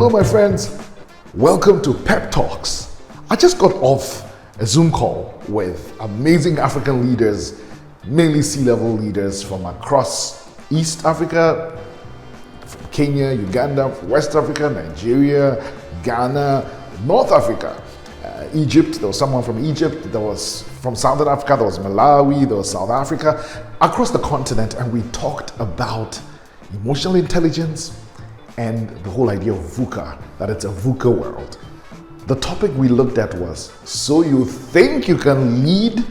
Hello, my friends. Welcome to Pep Talks. I just got off a Zoom call with amazing African leaders, mainly C-level leaders from across East Africa, from Kenya, Uganda, West Africa, Nigeria, Ghana, North Africa, Egypt. There was someone from Egypt. There was from Southern Africa. There was Malawi. There was South Africa. Across the continent, and we talked about emotional intelligence and the whole idea of VUCA, that it's a VUCA world. The topic we looked at was, so you think you can lead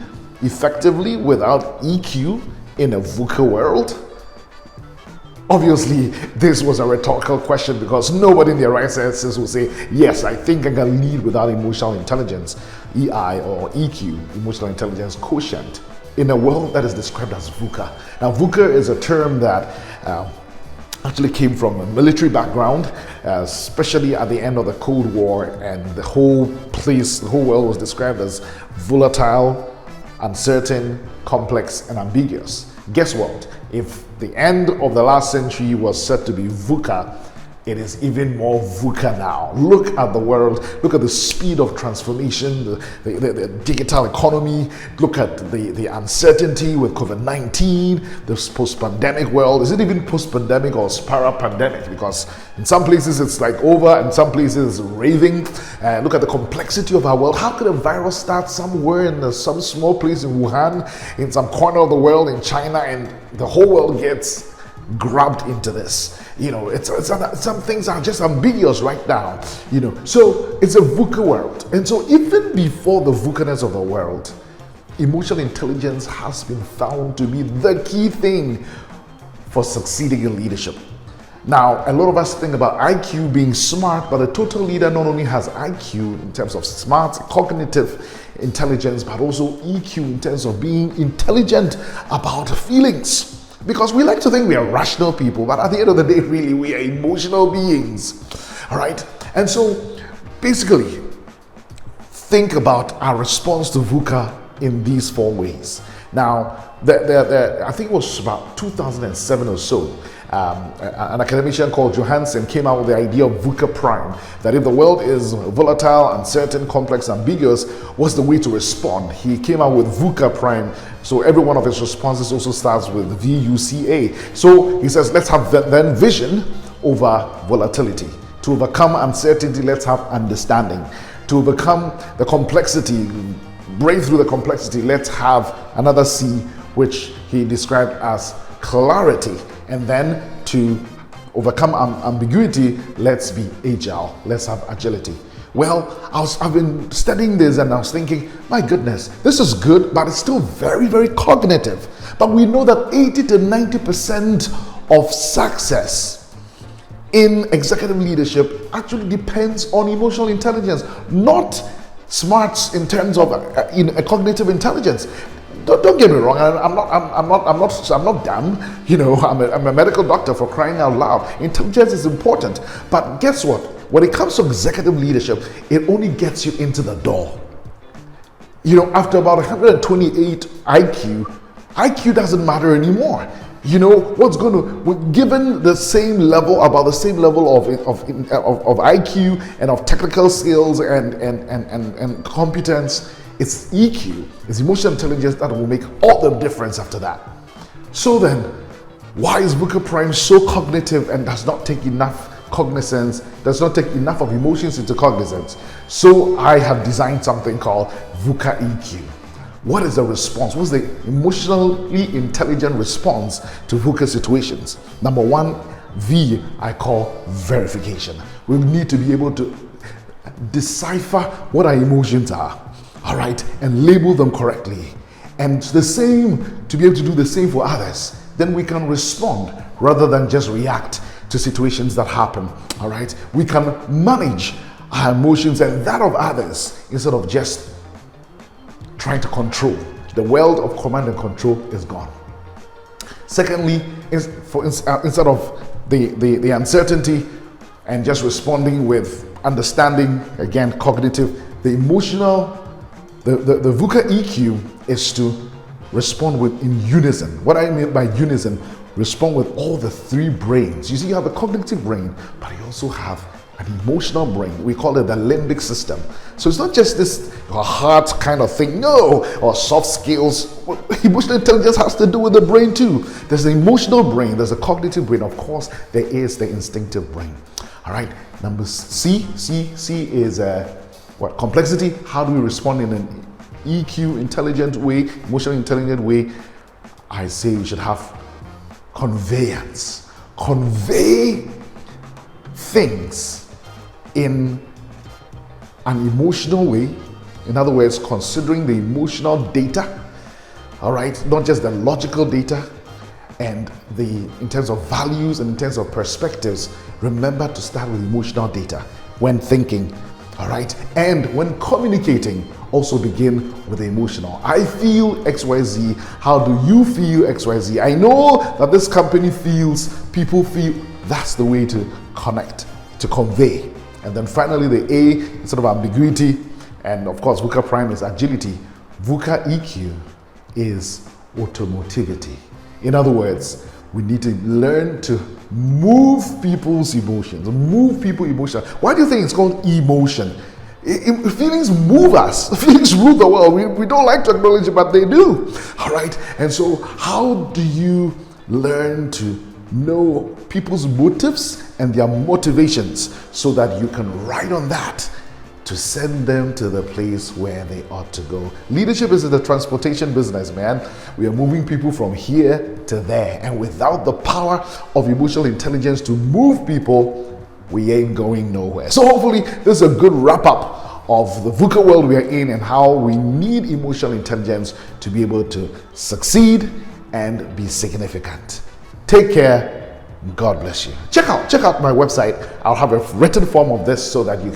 effectively without EQ in a VUCA world? Obviously, this was a rhetorical question because nobody in their right senses will say, yes, I think I can lead without emotional intelligence, EI or EQ, emotional intelligence quotient, in a world that is described as VUCA. Now, VUCA is a term that actually came from a military background, especially at the end of the Cold War, and the whole world was described as volatile, uncertain, complex, and ambiguous. Guess what? If the end of the last century was said to be VUCA, it is even more VUCA now. Look at the world, look at the speed of transformation, the digital economy, look at the uncertainty with COVID-19, this post-pandemic world. Is it even post-pandemic or para-pandemic? Because in some places it's like over, in some places it's raving. Look at the complexity of our world. How could a virus start somewhere in some small place in Wuhan, in some corner of the world in China, and the whole world gets grabbed into this? You know, some things are just ambiguous right now, you know. So it's a VUCA world. And so even before the VUCA-ness of the world, emotional intelligence has been found to be the key thing for succeeding in leadership. Now, a lot of us think about IQ being smart, but a total leader not only has IQ in terms of smart, cognitive intelligence, but also EQ in terms of being intelligent about feelings. Because we like to think we are rational people, but at the end of the day, really, we are emotional beings. All right? And so, basically, think about our response to VUCA in these 4 ways. Now, I think it was about 2007 or so, an academician called Johansson came out with the idea of VUCA prime, that if the world is volatile, uncertain, complex, ambiguous, what's the way to respond? He came out with VUCA prime, so every one of his responses also starts with VUCA. So he says, let's have then vision over volatility. To overcome uncertainty, let's have understanding. To overcome the complexity, break through the complexity, let's have another C, which he described as clarity. And then to overcome ambiguity, let's be agile. Let's have agility. Well, I've been studying this and I was thinking, my goodness, this is good, but it's still very, very cognitive. But we know that 80 to 90% of success in executive leadership actually depends on emotional intelligence, not smarts in terms of cognitive intelligence. Don't get me wrong. I'm not dumb. You know, I'm a medical doctor, for crying out loud. Intelligence is important, but guess what? When it comes to executive leadership, it only gets you into the door. You know, after about 128 IQ doesn't matter anymore. You know, given the same level, about the same level of IQ and of technical skills and competence, it's EQ, it's emotional intelligence that will make all the difference after that. So then, why is VUCA prime so cognitive and does not take enough cognizance, does not take enough of emotions into cognizance? So I have designed something called VUCA EQ. What is the response? What's the emotionally intelligent response to VUCA situations? Number 1, V, I call verification. We need to be able to decipher what our emotions are, all right, and label them correctly. And the same, to be able to do the same for others. Then we can respond rather than just react to situations that happen, all right? We can manage our emotions and that of others instead of just trying to control. The world of command and control is gone. Secondly, instead of the uncertainty and just responding with understanding, again, cognitive, the emotional, the VUCA EQ is to respond in unison. What I mean by unison, respond with all the 3 brains. You see, you have a cognitive brain, but you also have an emotional brain. We call it the limbic system. So it's not just this heart kind of thing, no, or soft skills. Emotional intelligence has to do with the brain too. There's the emotional brain, there's a cognitive brain, of course, there is the instinctive brain. All right, number C is what? Complexity. How do we respond in an EQ, intelligent way, emotionally intelligent way? I say we should have conveyance. Convey things in an emotional way. In other words, considering the emotional data, all right, not just the logical data, and in terms of values and in terms of perspectives. Remember to start with emotional data when thinking, all right, and when communicating, also begin with the emotional. I feel XYZ. How do you feel XYZ? I know that this company feels, people feel. That's the way to connect, to convey. And then finally, the A is sort of ambiguity. And of course, VUCA prime is agility. VUCA EQ is automotivity. In other words, we need to learn to move people's emotions, move people emotions. Why do you think it's called emotion? Feelings move us. Feelings rule the world. We don't like to acknowledge it, but they do. All right. And so how do you learn to know people's motives and their motivations so that you can ride on that to send them to the place where they ought to go? Leadership is in the transportation business, man. We are moving people from here to there. And without the power of emotional intelligence to move people, we ain't going nowhere. So hopefully this is a good wrap up of the VUCA world we are in and how we need emotional intelligence to be able to succeed and be significant. Take care. God bless you. Check out my website. I'll have a written form of this so that you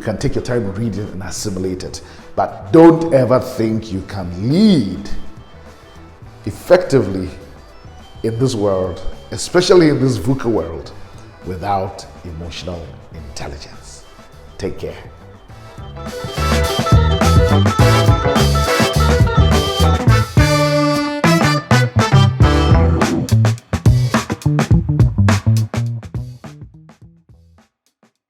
can take your time and read it and assimilate it. But don't ever think you can lead effectively in this world, especially in this VUCA world, without emotional intelligence. Take care.